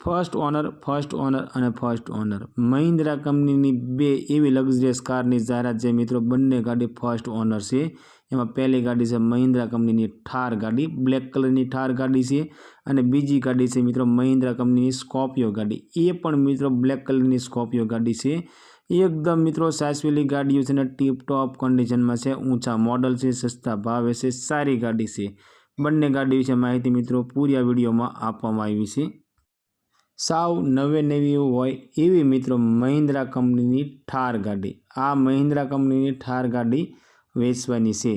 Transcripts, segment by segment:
First owner અને first owner Mahindra company बे एवी luxurious कारनी जाहरात जे मित्रों बंने गाड़ी फर्स्ट ओनर से। एमां पहली गाड़ी से महिंद्रा कंपनी थार गाड़ी ब्लेक कलर थार गाड़ी से अने बीजी गाड़ी से मित्रों महिंद्रा कंपनी स्कॉर्पियो गाड़ी ए पण मित्रों ब्लेक कलर स्कॉर्पियो गाड़ी से एकदम मित्रों सासवेली गाड़ीओ छे टीप टॉप कंडीशन में से ऊंचा मॉडल से सस्ता भावे से सारी गाड़ी से बंने गाड़ी विषे माहिती मित्रों पूरी आ विडियो में आपवामां आवी छे। साव नवे नवी होय एवी मित्रों महिंद्रा कंपनी थार गाड़ी आ महिंद्रा कंपनी थार गाड़ी वेचवानी छे।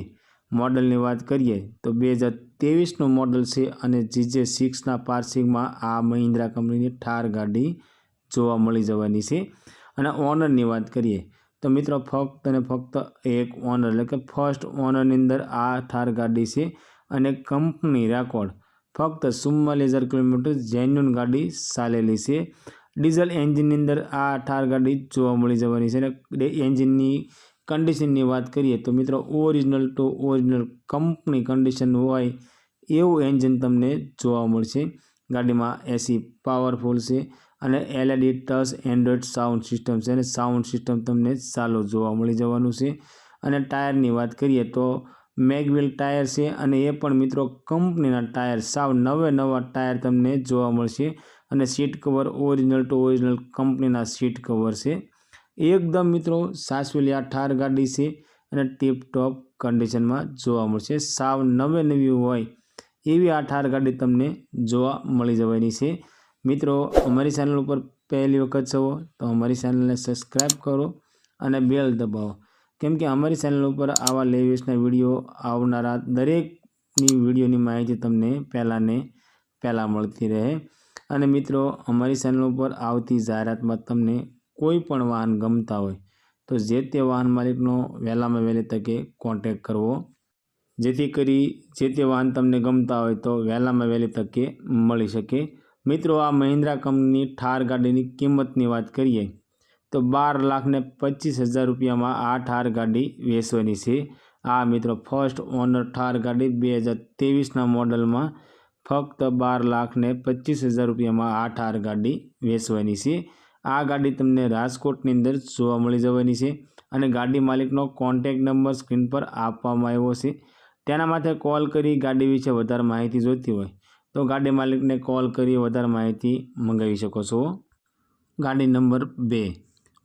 मॉडल की बात करिए तो 2023 मॉडल से अने GJ6 पार्सिंग में आ महिंद्रा कंपनी थार गाड़ी जोवा मळी जवानी छे। अने ओनर की बात करिए तो मित्रों फक्त ने फक्त एक ओनर एटले के फर्स्ट ओनर नी अंदर आ थार गाड़ी छे अने कंपनी रेकॉर्ड फक्त 44,000 किलोमीटर जेन्युइन गाड़ी चालेली है। डीजल एंजीन अंदर आ थार गाड़ी जोवा मळी जवानी है। एंजीन की कंडीशन की बात करिए तो मित्रों original to original company condition होय एवं एंजीन तमने जोवा मळशे। गाड़ी में एसी पावरफुल से अने LED touch Android sound system से साउंड सिस्टम तमने चालू जोवा मळी जवानुं छे। अने टायर की बात करिए तो मैगविल टायर से अने ए पण मित्रों कंपनी टायर साव नवे नवा टायर तमने जोवा मळशे। अने seat cover original to original company seat cover से एकदम मित्रों सासवेली आ थार गाड़ी से अने टीप टॉप कंडीशन में जोवा मळशे। साव नवे नवी होय एवी आ थार गाड़ी तमने जोवा मळी जवानी छे। मित्रों अमरी चेनल पर पहली वखत छो तो अमरी चेनल ने सब्सक्राइब करो अने बेल दबावो केम के अमरी चेनल पर आवा लेटेस्ट विडियो आवनारा दरेक विडियो की माहिती तमने पहला मळती रहे। अने मित्रों अमरी चेनल पर आवती जाहरात में तमने कोईपण वाहन गमता होय तो जे ते वाहन मालिकनो वहेलामां वहेली तके कॉन्टेक्ट करवो जेथी करी जे ते वाहन तमने गमता होय तो वहेलामां वहेली तके मळी शके। मित्रों आ महिंद्रा कंपनी थार गाड़ी की किंमत की बात करिए तो 12,25,000 रुपया में आ थार गाड़ी वेचवानी छे। आ मित्रों फर्स्ट ओनर थार गाड़ी 2023 मॉडल में फक्त 12,25,000 रुपया में आ थार गाड़ी वेचवानी छे। आ गाड़ी तमने राजकोट अंदर जोवा मळी जवानी छे अने गाड़ी मालिकनो कॉन्टेक्ट नंबर स्क्रीन पर आपवामां आव्यो छे। तेना माथे कॉल करी गाड़ी विषे वधारे माहिती जोती होय तो गाड़ी मालिक ने कॉल करी वधारे माहिती मंगावी शको छो। गाड़ी नंबर 2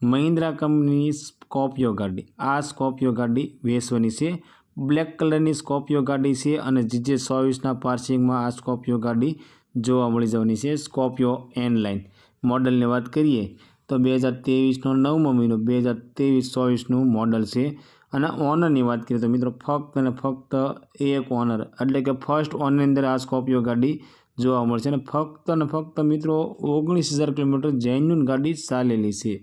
महिंद्रा कंपनी स्कॉर्पियो गाड़ी आ स्कॉर्पियो गाड़ी वेचवानी छे। ब्लेक कलर की स्कॉर्पियो गाड़ी से अने GJ24 पार्सिंग में आ स्कॉर्पियो गाड़ी जोवा मळी जवानी छे। स्कॉर्पियो एन लाइन मॉडल की बात करिए तो 2023 9मो महीनो 2023-24 मॉडल से। अने ओनर की बात करिए तो मित्रों फक्त ने फक्त एक ओनर एटले के फर्स्ट ओनर अंदर आ स्कॉर्पियो गाड़ी जोवा मळशे। ने फक्त मित्रों 19,000 किलोमीटर जेन्युइन गाड़ी चालेली है।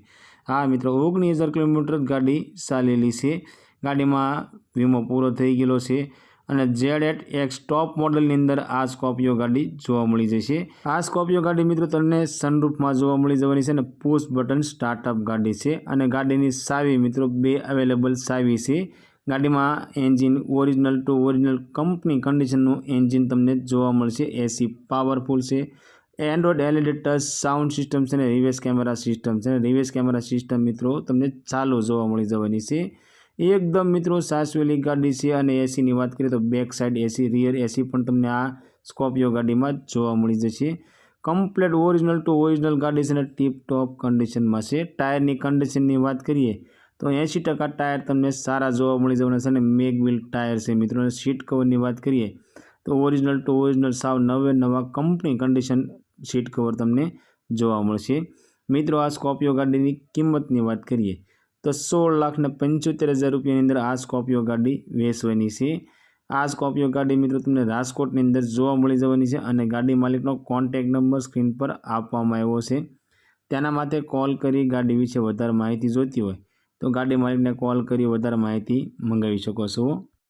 हाँ मित्रों 19,000 किलोमीटर गाड़ी चालेली है। गाड़ी में वीमो पूरो थई गयेलो छे अने ZX टॉप मॉडल ની અંદર आ स्कॉर्पियो गाड़ी जोवा मळी जशे। आ स्कॉर्पियो गाड़ी मित्रों तमने सनरूफ में जोवा मळी जवानी छे ने पुश बटन स्टार्टअप गाड़ी छे अने गाड़ीनी चावी मित्रों 2 अवेलेबल चावी छे। गाड़ी में engine original to original company कंडीशननुं एंजीन तमने जोवा मळशे। एसी पावरफुल से Android LED touch sound system से रिवर्स कैमरा सिस्टम से रिवर्स कैमरा सिस्टम मित्रों तमने चालू जोवा मळी जवानी छे। एकदम मित्रों सासवेली गाड़ी से अने एसी की बात करिए तो back side AC rear AC पण तमने आ स्कॉर्पियो गाड़ी में जोवा मळी जशे। कम्प्लीट ओरिजिनल टू ओरिजिनल गाड़ी से टीप टॉप कंडीशन में से। टायर की कंडीशन की बात करिए तो 80% टायर तमने सारा जोवा मळी जवाना छे अने मैगविल टायर से। मित्रों सीट कवर की बात करिए तो ओरिजिनल टू ओरिजिनल साव नवे नवा कंपनी कंडीशन सीट कवर तमने जोवा मळशे। मित्रों आ स्कॉर्पियो गाड़ी की किंमत की बात करिए तो 16,75,000 रुपया अंदर आ स्कॉर्पियो गाड़ी वेचवानी है। आ स्कॉर्पियो गाड़ी मित्रों तमने राजकोट अंदर जोवा मळी जवानी है अने गाड़ी मालिकनो कॉन्टेक्ट नंबर स्क्रीन पर आपवामां आव्यो छे। तेना माटे कॉल करी गाड़ी विषे वधारे माहिती जोती होय तो गाड़ी मालिक ने कॉल करी वधारे माहिती मंगावी शको छो।